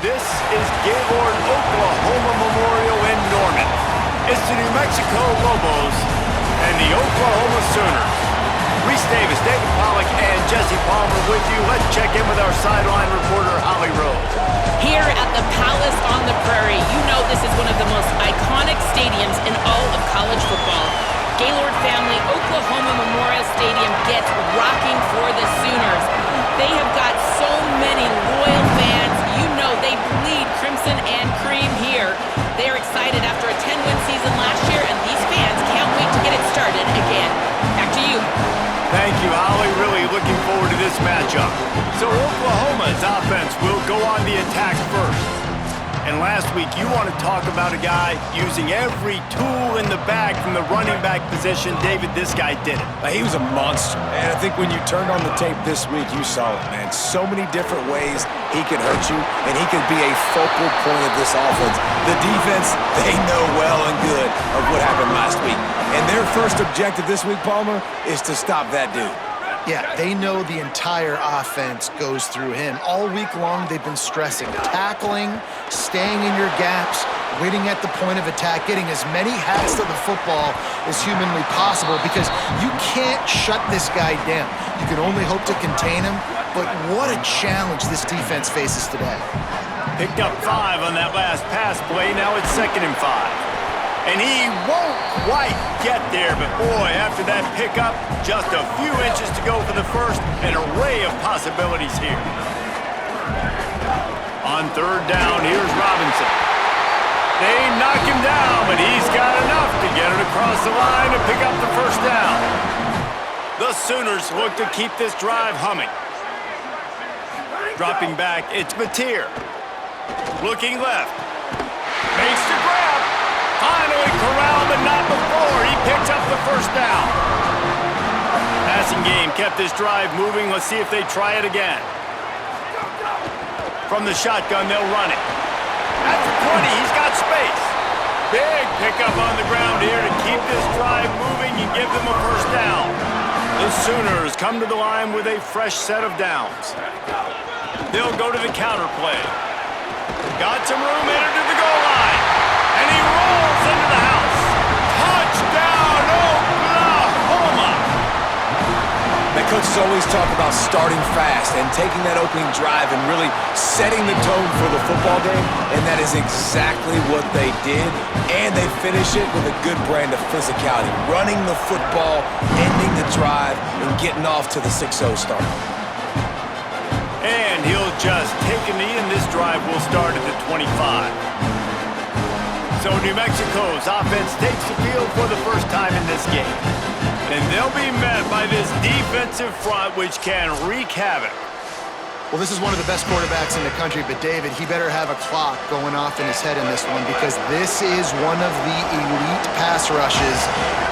This is Gaylord Oklahoma Memorial in Norman. It's the New Mexico Lobos and the Oklahoma Sooners. Reese Davis, David Pollack, and Jesse Palmer with you. Let's check in with our sideline reporter, Holly Rose. Here at the Palace on the Prairie, you know this is one of the most iconic stadiums in all of college football. Gaylord family Oklahoma Memorial Stadium gets rocking for the Sooners. They have got so many loyal fans. You know they bleed crimson and cream here. They are excited after a 10-win season last year, and these fans can't wait to get it started again. Back to you. Thank you, Holly. Really looking forward to this matchup. So Oklahoma's offense will go on the attack first. And last week, you want to talk about a guy using every tool in the bag from the running back position. David, this guy did it. He was a monster, man. I think when you turned on the tape this week, you saw it, man. So many different ways he could hurt you, and he could be a focal point of this offense. The defense, they know well and good of what happened last week. And their first objective this week, Palmer, is to stop that dude. Yeah, they know the entire offense goes through him. All week long, they've been stressing tackling, staying in your gaps, waiting at the point of attack, getting as many hats to the football as humanly possible because you can't shut this guy down. You can only hope to contain him, but what a challenge this defense faces today. Picked up 5 on that last pass play. Now it's 2nd and 5. And he won't quite get there, but boy, after that pickup, just a few inches to go for the first, an array of possibilities here. On 3rd down, here's Robinson. They knock him down, but he's got enough to get it across the line to pick up the first down. The Sooners look to keep this drive humming. Dropping back, it's Mateer. Looking left. Makes the grab. Finally corralled, but not before. He picks up the first down. Passing game kept this drive moving. Let's see if they try it again. From the shotgun, they'll run it. At the 20, he's got space. Big pickup on the ground here to keep this drive moving and give them a first down. The Sooners come to the line with a fresh set of downs. They'll go to the counter play. Got some room, entered to the goal line. And he rolls into the house. Touchdown, Oklahoma! The coaches always talk about starting fast and taking that opening drive and really setting the tone for the football game, and that is exactly what they did, and they finish it with a good brand of physicality, running the football, ending the drive, and getting off to the 6-0 start. And he'll just take a knee, and this drive will start at the 25. So New Mexico's offense takes the field for the first time in this game. And they'll be met by this defensive front, which can wreak havoc. Well, this is one of the best quarterbacks in the country, but David, he better have a clock going off in his head in this one because this is one of the elite pass rushes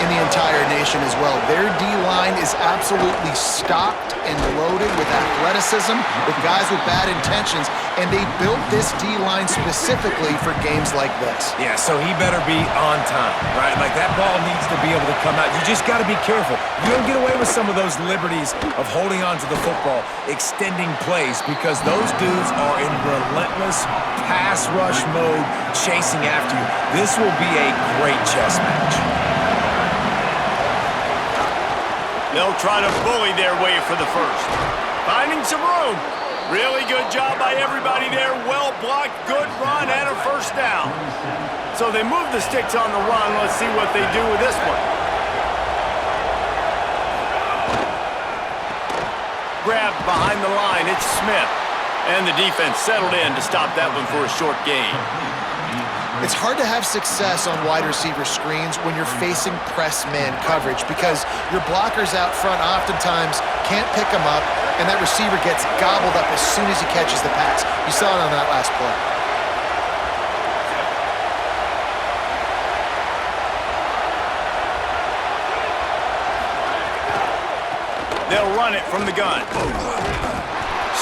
in the entire nation as well. Their D-line is absolutely stocked and loaded with athleticism, with guys with bad intentions, and they built this D-line specifically for games like this. Yeah, so he better be on time, right? Like that ball needs to be able to come out. You just got to be careful. You don't get away with some of those liberties of holding on to the football, extending plays, because those dudes are in relentless pass rush mode, chasing after you. This will be a great chess match. They'll try to bully their way for the first. Finding some room. Really good job by everybody there. Well blocked, good run, and a first down. So they move the sticks on the run. Let's see what they do with this one. Grabbed behind the line, it's Smith. And the defense settled in to stop that one for a short gain. It's hard to have success on wide receiver screens when you're facing press man coverage because your blockers out front oftentimes can't pick them up, and that receiver gets gobbled up as soon as he catches the pass. You saw it on that last play. They'll run it from the gun.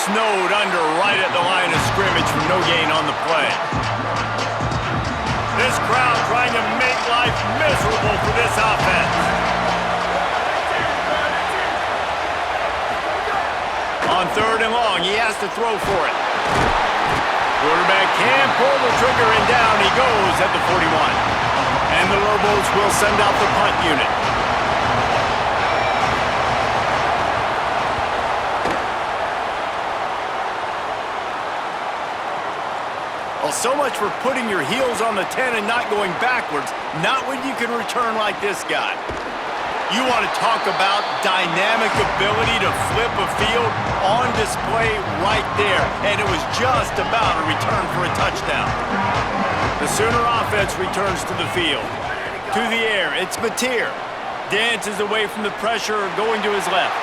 Snowed under right at the line of scrimmage for no gain on the play. life miserable for this offense. On 3rd and long, he has to throw for it. Quarterback can't pull the trigger, and down he goes at the 41. And the Lobos will send out the punt unit. Well, so much for putting your heels on the 10 and not going backwards. Not when you can return like this guy. You want to talk about dynamic ability to flip a field on display right there. And it was just about a return for a touchdown. The Sooner offense returns to the field. To the air, it's Mateer. Dances away from the pressure, going to his left.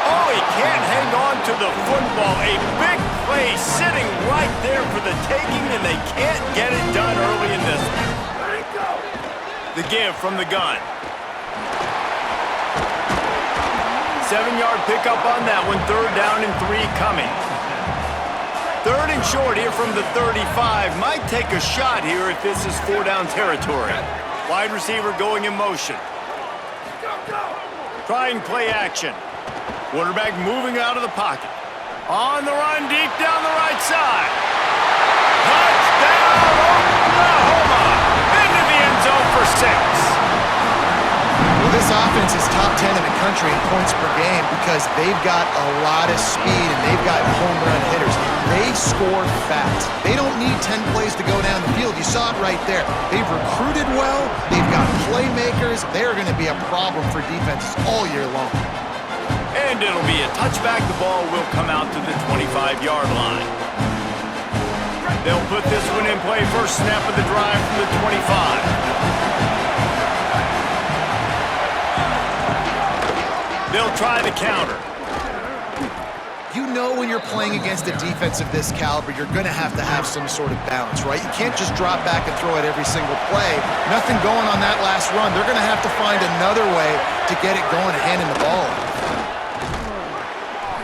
Oh, he can't hang on to the football. A big play sitting right there for the taking, and they can't get it done early in this one. The give from the gun. 7-yard pickup on that one. 3rd down and 3 coming. 3rd and short here from the 35. Might take a shot here if this is 4-down territory. Wide receiver going in motion. Trying play action. Quarterback moving out of the pocket. On the run, deep down the right side. Touchdown, Oklahoma! Into the end zone for 6. Well, this offense is top 10 in the country in points per game because they've got a lot of speed and they've got home run hitters. They score fast. They don't need 10 plays to go down the field. You saw it right there. They've recruited well. They've got playmakers. They're going to be a problem for defenses all year long. And it'll be a touchback. The ball will come out to the 25-yard line. They'll put this one in play. First snap of the drive from the 25. They'll try the counter. You know when you're playing against a defense of this caliber, you're going to have some sort of balance, right? You can't just drop back and throw it every single play. Nothing going on that last run. They're going to have to find another way to get it going and handing the ball.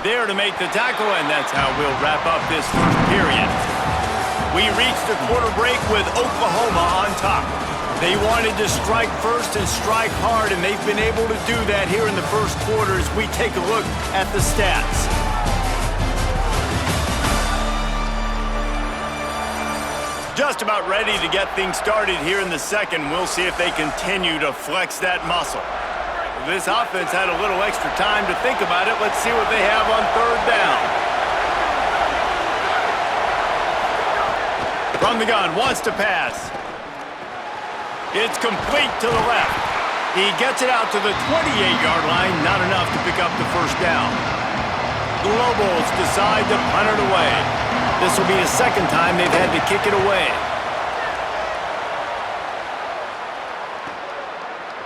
There to make the tackle, and that's how we'll wrap up this first period. We reached the quarter break with Oklahoma on top. They wanted to strike first and strike hard, and they've been able to do that here in the first quarter as we take a look at the stats. Just about ready to get things started here in the second. We'll see if they continue to flex that muscle. This offense had a little extra time to think about it. Let's see what they have on 3rd down. From the gun, wants to pass. It's complete to the left. He gets it out to the 28-yard line. Not enough to pick up the first down. The Lobos decide to punt it away. This will be the second time they've had to kick it away.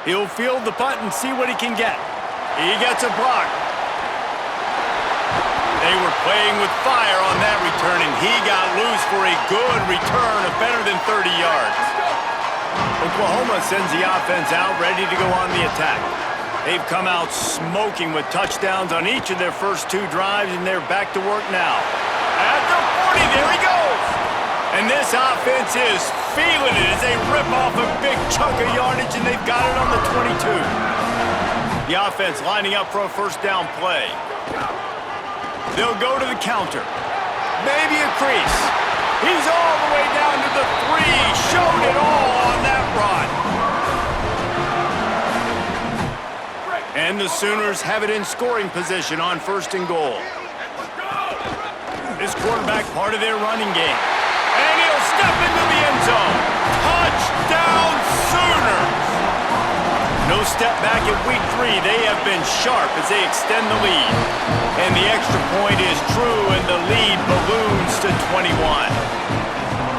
He'll field the punt and see what he can get. He gets a block. They were playing with fire on that return, and he got loose for a good return of better than 30 yards. Oklahoma sends the offense out, ready to go on the attack. They've come out smoking with touchdowns on each of their first 2 drives, and they're back to work now. At the 40, there he goes! And this offense is feeling it as they rip off a big chunk of yardage, and they've got it on the 22. The offense lining up for a first down play. They'll go to the counter. Maybe a crease. He's all the way down to the 3. Showed it all on that run. And the Sooners have it in scoring position on 1st and goal. This quarterback part of their running game. And he'll step into the end zone. Touchdown Sooners! No step back in week 3. They have been sharp as they extend the lead. And the extra point is true, and the lead balloons to 21.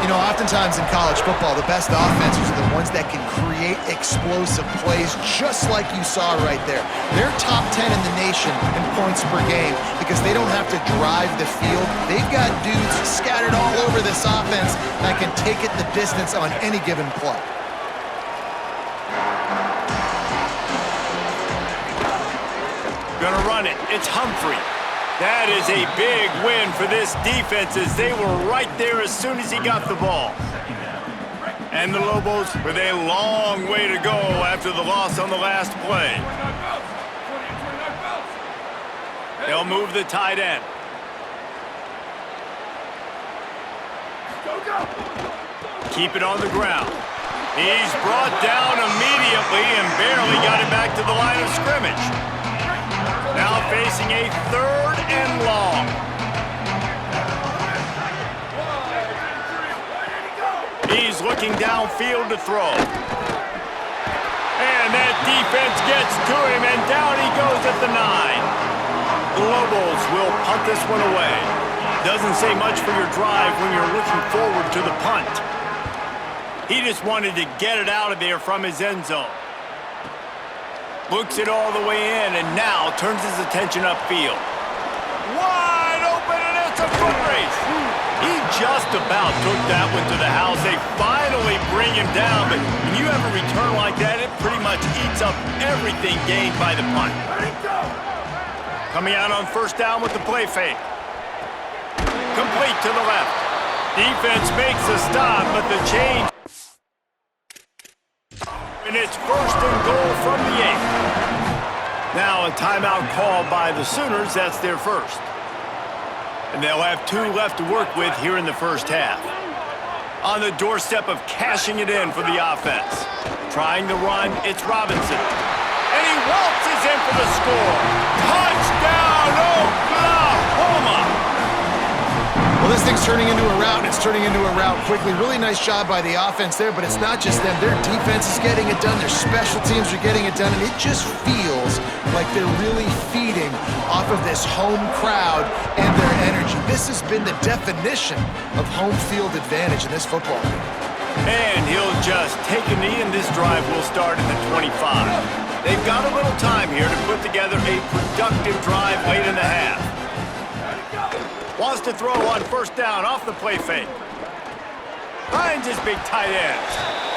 You know, oftentimes in college football, the best offenses are the ones that can create explosive plays just like you saw right there. They're top 10 in the nation in points per game because they don't have to drive the field. They've got dudes scattered all over this offense that can take it the distance on any given play. Gonna run it. It's Humphrey. That is a big win for this defense as they were right there as soon as he got the ball. And the Lobos with a long way to go after the loss on the last play. They'll move the tight end. Keep it on the ground. He's brought down immediately and barely got it back to the line of scrimmage. Now facing a 3rd and long. He's looking downfield to throw. And that defense gets to him, and down he goes at the 9. The Lobos will punt this one away. Doesn't say much for your drive when you're looking forward to the punt. He just wanted to get it out of there from his end zone. Looks it all the way in, and now turns his attention upfield. Wide open, and it's a foot race. He just about took that one to the house. They finally bring him down, but when you have a return like that, it pretty much eats up everything gained by the punt. Coming out on 1st down with the play fake. Complete to the left. Defense makes a stop, but the change. And it's 1st and goal from the 8. Now a timeout called by the Sooners. That's their first. And they'll have 2 left to work with here in the first half. On the doorstep of cashing it in for the offense. Trying to run, it's Robinson. And he waltzes in for the score. Touchdown, Oklahoma! Well, this thing's turning into a rout, and it's turning into a rout quickly. Really nice job by the offense there, but it's not just them. Their defense is getting it done. Their special teams are getting it done, and it just feels like they're really feeding off of this home crowd and their energy. This has been the definition of home field advantage in this football game. And he'll just take a knee, and this drive will start at the 25. They've got a little time here to put together a productive drive late in the half. Wants to throw on 1st down off the play fake. Finds his big tight end.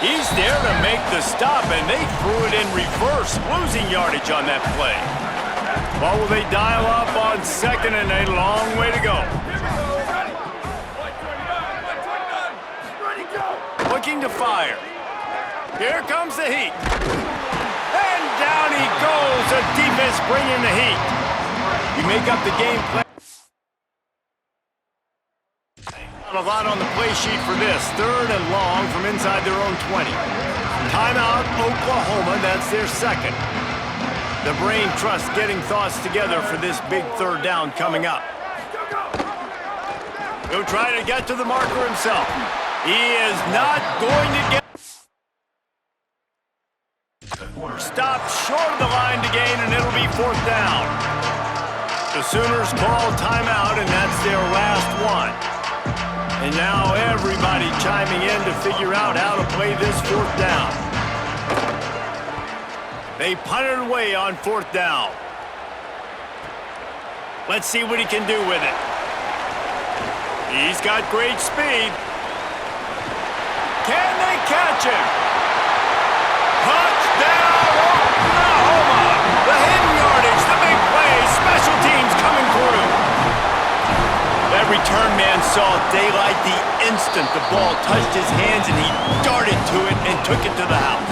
He's there to make the stop, and they threw it in reverse, losing yardage on that play. Well, will they dial up on 2nd and a long way to go? Looking to fire. Here comes the heat. And down he goes. The defense bringing the heat. You make up the game plan. A lot on the play sheet for this. 3rd and long from inside their own 20. Timeout, Oklahoma. That's their 2nd. The brain trust getting thoughts together for this big 3rd down coming up. He'll try to get to the marker himself. He is not going to get... Stopped short of the line to gain, and it'll be 4th down. The Sooners call timeout, and that's their last one. And now everybody chiming in to figure out how to play this 4th down. They punt it away on 4th down. Let's see what he can do with it. He's got great speed. Can they catch him? Touchdown, Oklahoma! The hidden yardage, the big play, special teams coming through. That return man saw daylight the instant the ball touched his hands, and he darted to it and took it to the house.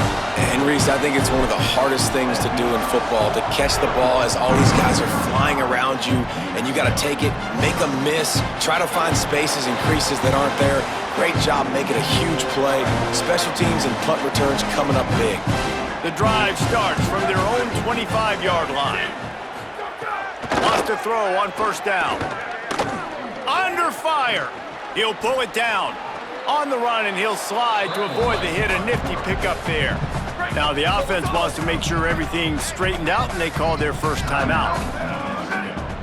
And Reese, I think it's one of the hardest things to do in football, to catch the ball as all these guys are flying around you, and you got to take it, make a miss, try to find spaces and creases that aren't there. Great job making a huge play. Special teams and punt returns coming up big. The drive starts from their own 25-yard line. Wants to throw on 1st down. Under fire. He'll pull it down. On the run, and he'll slide to avoid the hit. A nifty pickup there. Now the offense wants to make sure everything's straightened out, and they call their first timeout.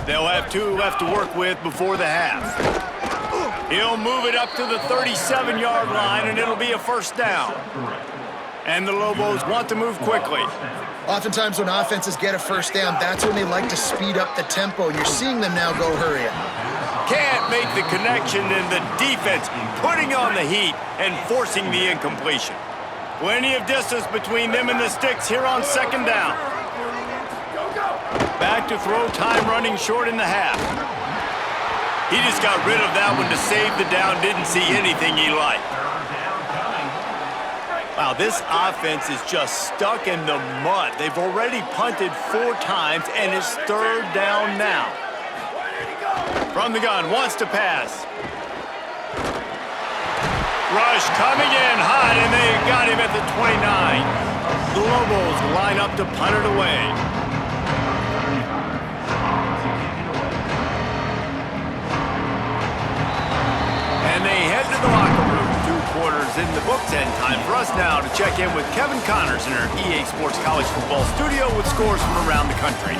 They'll have 2 left to work with before the half. He'll move it up to the 37-yard line, and it'll be a 1st down. And the Lobos want to move quickly. Oftentimes when offenses get a 1st down, that's when they like to speed up the tempo, and you're seeing them now go hurry up. Can't make the connection, and the defense putting on the heat and forcing the incompletion. Plenty of distance between them and the sticks here on 2nd down. Back to throw, time running short in the half. He just got rid of that one to save the down, didn't see anything he liked. Wow, this offense is just stuck in the mud. They've already punted 4 times, and it's 3rd down now. From the gun, wants to pass. Rush coming in hot, and they got him at the 29. The Lobos line up to punt it away. And they head to the locker room. 2 quarters in the books, and time for us now to check in with Kevin Connors in our EA Sports College Football studio with scores from around the country.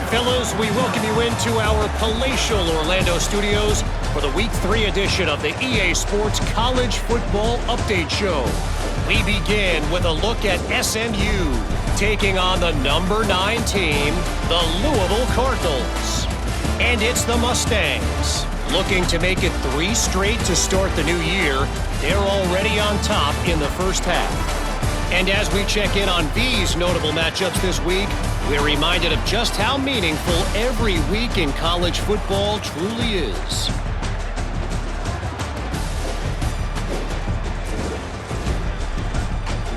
Fellas, we welcome you into our palatial Orlando studios for the Week 3 edition of the EA Sports College Football Update Show. We begin with a look at SMU taking on the number 9 team, the Louisville Cardinals. And it's the Mustangs. Looking to make it 3 straight to start the new year, they're already on top in the first half. And as we check in on these notable matchups this week, we're reminded of just how meaningful every week in college football truly is.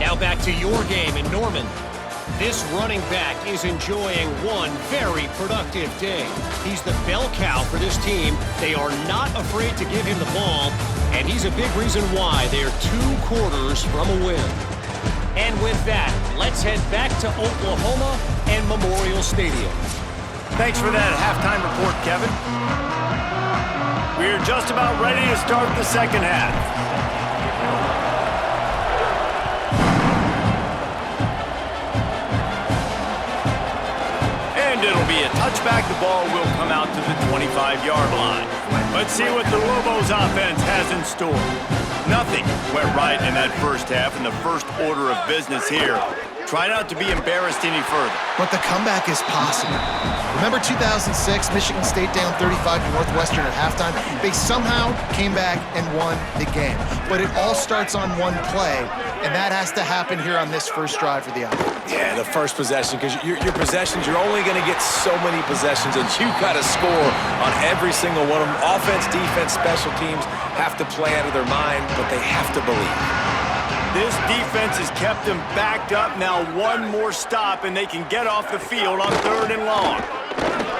Now back to your game in Norman. This running back is enjoying one very productive day. He's the bell cow for this team. They are not afraid to give him the ball, and he's a big reason why they're 2 quarters from a win. And with that, let's head back to Oklahoma and Memorial Stadium. Thanks for that halftime report, Kevin. We're just about ready to start the second half. And it'll be a touchback. The ball will come out to the 25-yard line. Let's see what the Lobos offense has in store. Nothing went right in that first half, and the first order of business here. Try not to be embarrassed any further. But the comeback is possible. Remember 2006, Michigan State down 35 to Northwestern at halftime? They somehow came back and won the game. But it all starts on one play, and that has to happen here on this first drive for the offense. Yeah, the first possession, because your possessions, you're only going to get so many possessions, and you got to score on every single one of them. Offense, defense, special teams have to play out of their mind, but they have to believe. This defense has kept them backed up. Now 1 more stop, and they can get off the field on 3rd and long.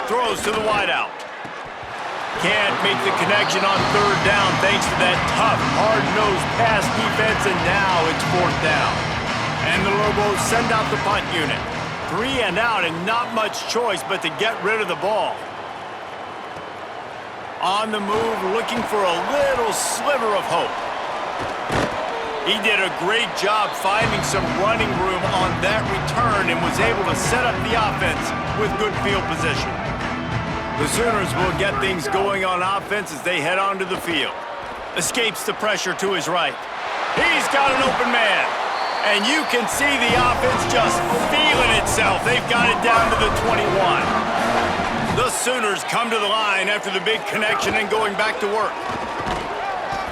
Throws to the wideout. Can't make the connection on 3rd down thanks to that tough, hard-nosed pass defense, and now it's 4th down. And the Lobos send out the punt unit. 3 and out, and not much choice but to get rid of the ball. On the move, looking for a little sliver of hope. He did a great job finding some running room on that return and was able to set up the offense with good field position. The Sooners will get things going on offense as they head onto the field. Escapes the pressure to his right. He's got an open man. And you can see the offense just feeling itself. They've got it down to the 21. The Sooners come to the line after the big connection and going back to work.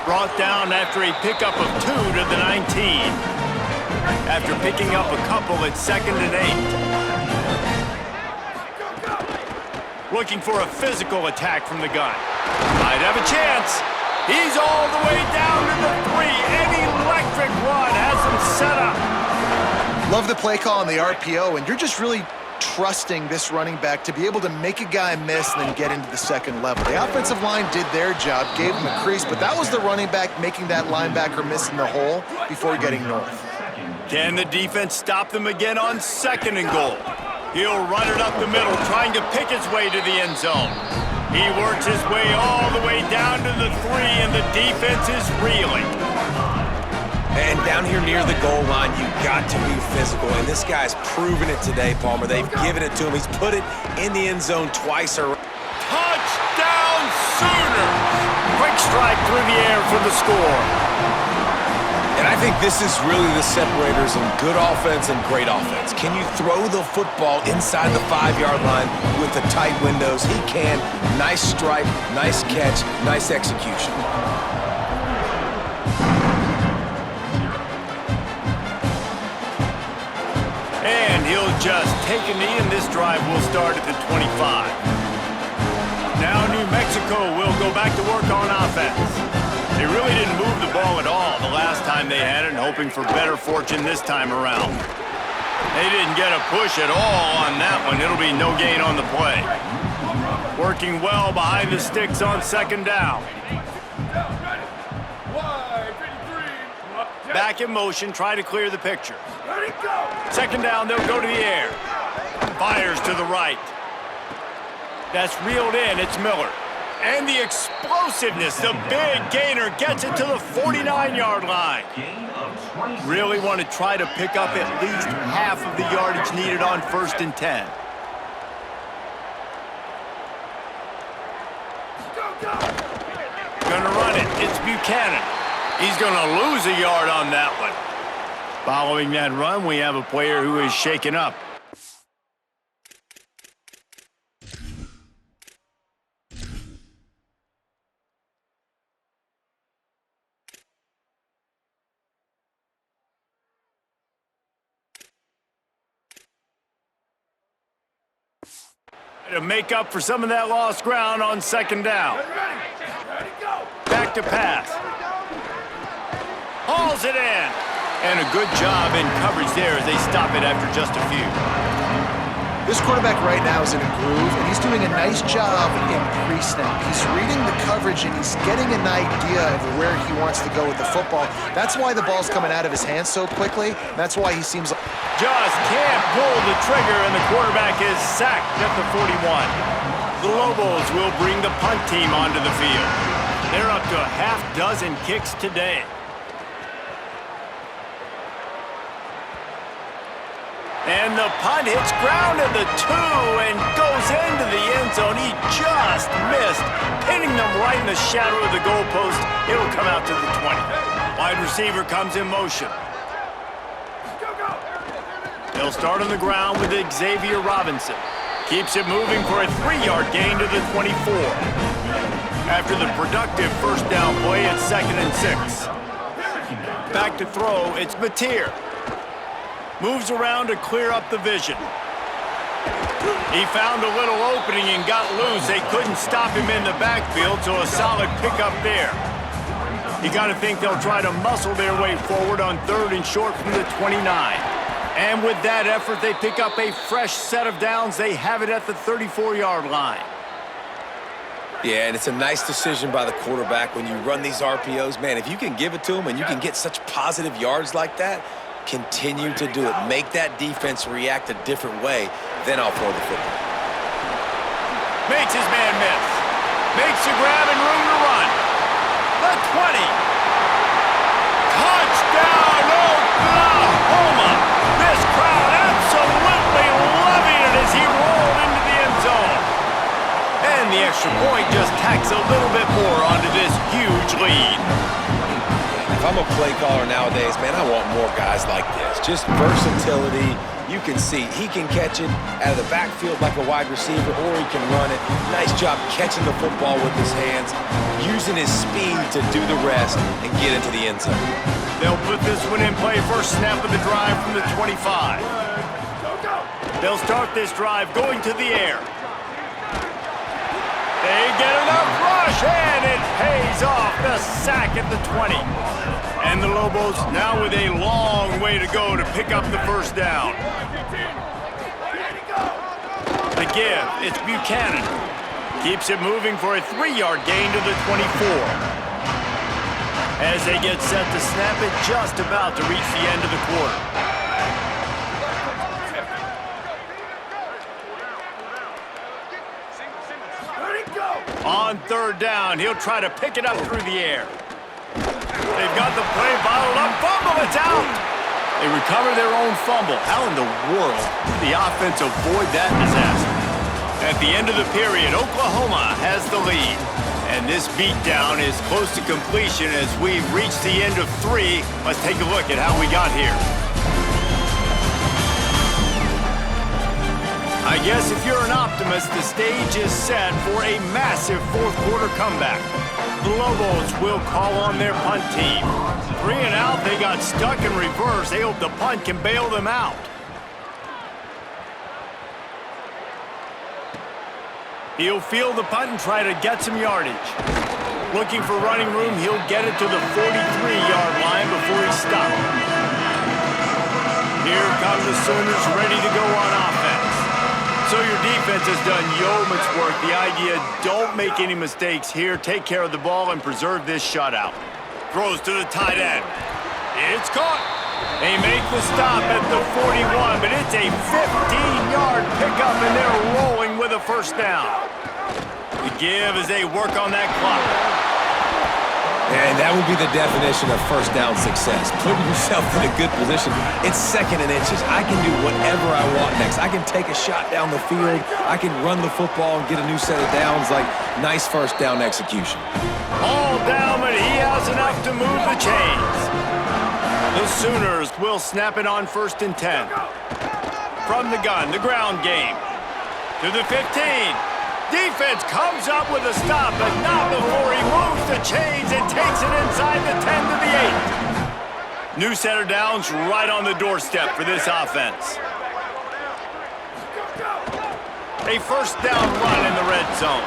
Brought down after a pickup of 2 to the 19. After picking up a couple at 2nd and 8. Looking for a physical attack from the gun. Might have a chance. He's all the way down to the 3. An electric run has him set up. Love the play call on the RPO, and you're just really trusting this running back to be able to make a guy miss and then get into the second level. The offensive line did their job, gave him a crease, but that was the running back making that linebacker miss in the hole before getting north. Can the defense stop them again on 2nd and goal? He'll run it up the middle, trying to pick his way to the end zone. He works his way all the way down to the 3, and the defense is reeling. And down here near the goal line, you got to be physical. And this guy's proven it today, Palmer. They've given it to him. He's put it in the end zone twice already. Touchdown, Sooners! Quick strike through the air for the score. And I think this is really the separators in good offense and great offense. Can you throw the football inside the 5-yard line with the tight windows? He can. Nice strike, nice catch, nice execution. And he'll just take a knee, and this drive will start at the 25. Now New Mexico will go back to work on offense. They really didn't move the ball at all the last time they had it, and hoping for better fortune this time around. They didn't get a push at all on that one. It'll be no gain on the play. Working well behind the sticks on second down. Back in motion, try to clear the picture. Second down, they'll go to the air. Fires to the right. That's reeled in, it's Miller. And the explosiveness, the big gainer gets it to the 49-yard line. Really want to try to pick up at least half of the yardage needed on 1st and 10. Gonna run it, it's Buchanan. He's gonna lose a yard on that one. Following that run, we have a player who is shaken up. To make up for some of that lost ground on second down. Back to pass. Hauls it in. And a good job in coverage there as they stop it after just a few. This quarterback right now is in a groove, and he's doing a nice job in pre-snap. He's reading the coverage, and he's getting an idea of where he wants to go with the football. That's why the ball's coming out of his hands so quickly. That's why he seems like... Just can't pull the trigger, and the quarterback is sacked at the 41. The Lobos will bring the punt team onto the field. They're up to a half dozen kicks today. And the punt hits ground at the 2 and goes into the end zone. He just missed, pinning them right in the shadow of the goalpost. It'll come out to the 20. Wide receiver comes in motion. They'll start on the ground with Xavier Robinson. Keeps it moving for a 3-yard gain to the 24. After the productive first down play, it's 2nd and 6. Back to throw, it's Mateer. Moves around to clear up the vision. He found a little opening and got loose. They couldn't stop him in the backfield, so a solid pickup there. You got to think they'll try to muscle their way forward on 3rd and short from the 29. And with that effort, they pick up a fresh set of downs. They have it at the 34-yard line. Yeah, and it's a nice decision by the quarterback when you run these RPOs. Man, if you can give it to them and you can get such positive yards like that, continue to do it. Make that defense react a different way, then I'll throw the football. Makes his man miss. Makes a grab and room to run. The 20. Touchdown, Oklahoma. This crowd absolutely loving it as he rolled into the end zone. And the extra point just tacks a little bit more onto this huge lead. If I'm a play caller nowadays, man, I want more guys like this. Just versatility. You can see he can catch it out of the backfield like a wide receiver, or he can run it. Nice job catching the football with his hands, using his speed to do the rest and get into the end zone. They'll put this one in play first snap of the drive from the 25. They'll start this drive going to the air. They get enough rush, and it pays off. The sack at the 20. And the Lobos now with a long way to go to pick up the first down. The give, it's Buchanan. Keeps it moving for a 3-yard gain to the 24. As they get set to snap it, just about to reach the end of the quarter. On 3rd down, he'll try to pick it up through the air. They've got the play bottled up. Fumble, it's out. They recover their own fumble. How in the world did the offense avoid that disaster? At the end of the period, Oklahoma has the lead. And this beatdown is close to completion as we've reached the end of 3. Let's take a look at how we got here. I guess if you're an optimist, the stage is set for a massive fourth-quarter comeback. The Lobos will call on their punt team. 3 and out, they got stuck in reverse. They hope the punt can bail them out. He'll field the punt and try to get some yardage. Looking for running room, he'll get it to the 43-yard line before he stops. Here come the Sooners ready to go on offense. So your defense has done yeoman's work. The idea, don't make any mistakes here. Take care of the ball and preserve this shutout. Throws to the tight end. It's caught. They make the stop at the 41, but it's a 15-yard pickup, and they're rolling with a first down. The give as they work on that clock. And that would be the definition of first down success. Putting yourself in a good position. It's 2nd and inches. I can do whatever I want next. I can take a shot down the field. I can run the football and get a new set of downs. Like, nice first down execution. All down, but he has enough to move the chains. The Sooners will snap it on 1st and 10. From the gun, the ground game. To the 15. Defense comes up with a stop, but not before he moves the chains and takes it inside the 10 to the 8. New set of downs right on the doorstep for this offense. A first down run in the red zone.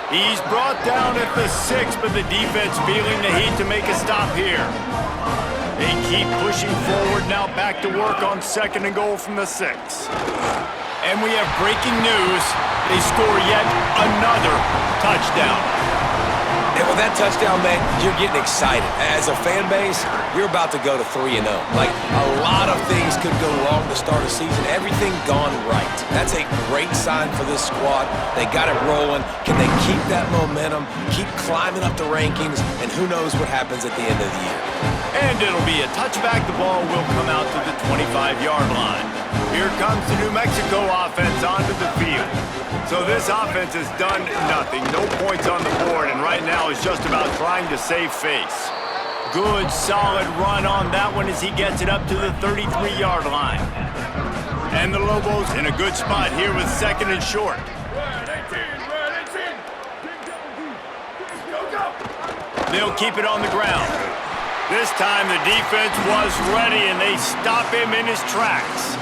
He's brought down at the 6, but the defense feeling the heat to make a stop here. They keep pushing forward, now back to work on 2nd and goal from the 6. And we have breaking news. They score yet another touchdown. And with that touchdown, man, you're getting excited. As a fan base, you're about to go to 3-0. Like, a lot of things could go wrong to start a season. Everything gone right. That's a great sign for this squad. They got it rolling. Can they keep that momentum, keep climbing up the rankings, and who knows what happens at the end of the year. And it'll be a touchback. The ball will come out to the 25-yard line. Here comes the New Mexico offense onto the field. So this offense has done nothing. No points on the board, and right now is just about trying to save face. Good, solid run on that one as he gets it up to the 33-yard line. And the Lobos in a good spot here with 2nd and short. They'll keep it on the ground. This time the defense was ready, and they stop him in his tracks.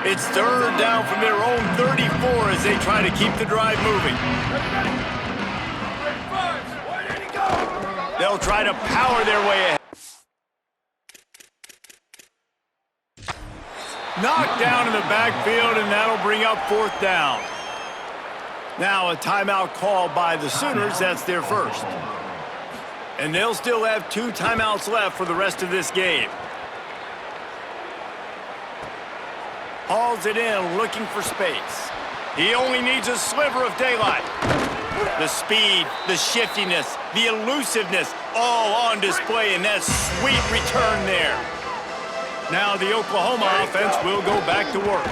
It's 3rd down from their own 34 as they try to keep the drive moving. They'll try to power their way ahead. Knocked down in the backfield, and that'll bring up 4th down. Now a timeout called by the Sooners. That's their first. And they'll still have 2 timeouts left for the rest of this game. Hauls it in, looking for space. He only needs a sliver of daylight. The speed, the shiftiness, the elusiveness, all on display in that sweet return there. Now the Oklahoma offense will go back to work.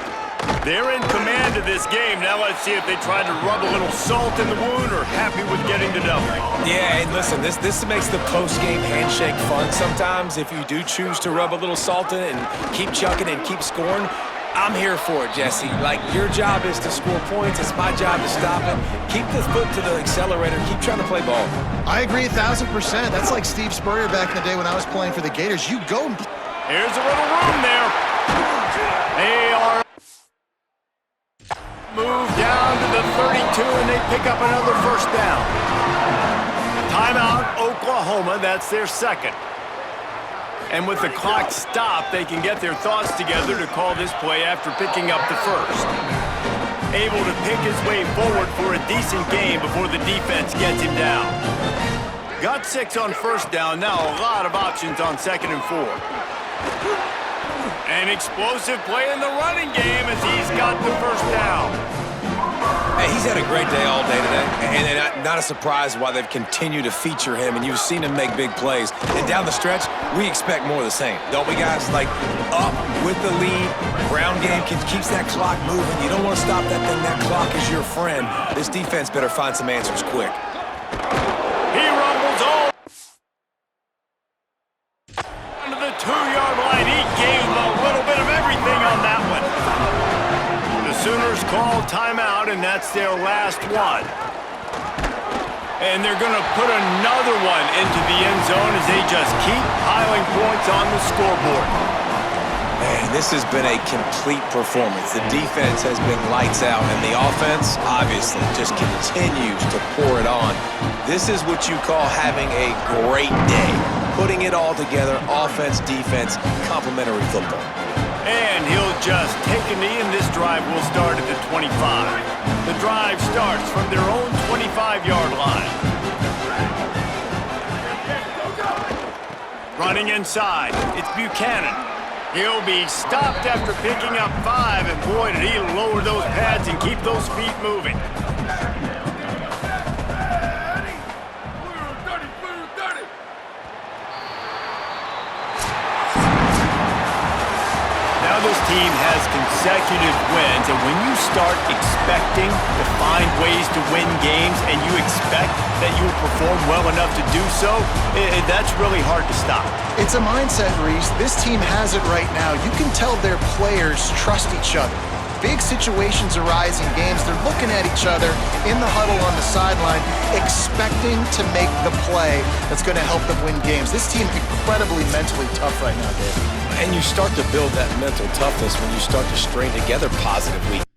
They're in command of this game. Now let's see if they try to rub a little salt in the wound or happy with getting the double. Yeah, and listen, this makes the post-game handshake fun sometimes. If you do choose to rub a little salt in it and keep chucking and keep scoring, I'm here for it, Jesse. Like, your job is to score points. It's my job to stop it. Keep the foot to the accelerator. Keep trying to play ball. I agree 1,000%. That's like Steve Spurrier back in the day when I was playing for the Gators. You go. Here's a little room there. They are moved down to the 32, and they pick up another first down. Timeout, Oklahoma. That's their 2nd. And with the clock stopped, they can get their thoughts together to call this play after picking up the first. Able to pick his way forward for a decent game before the defense gets him down. Got 6 on first down. Now a lot of options on 2nd and 4. An explosive play in the running game as he's got the first down. Hey, he's had a great day all day today, and not a surprise why they've continued to feature him, and you've seen him make big plays. And down the stretch, we expect more of the same, don't we, guys? Like, up with the lead, ground game keeps that clock moving. You don't want to stop that thing. That clock is your friend. This defense better find some answers quick. He rumbles all to the 2-yard line. He gave a little bit of everything on that one. The Sooners call timeout, and that's their last one. And they're going to put another one into the end zone as they just keep piling points on the scoreboard. Man, and this has been a complete performance. The defense has been lights out, and the offense, obviously, just continues to pour it on. This is what you call having a great day. Putting it all together, offense, defense, complementary football. And he'll just take a knee, and this drive will start at the 25. The drive starts from their own 25-yard line. Running inside, it's Buchanan. He'll be stopped after picking up 5, and boy, did he lower those pads and keep those feet moving. Now this team has consecutive wins, and when you start expecting to find ways to win games and you expect that you will perform well enough to do so, that's really hard to stop. It's a mindset, Reese. This team has it right now. You can tell their players trust each other. Big situations arise in games. They're looking at each other in the huddle on the sideline, expecting to make the play that's going to help them win games. This team incredibly mentally tough right now, Dave. And you start to build that mental toughness when you start to string together positive weeks.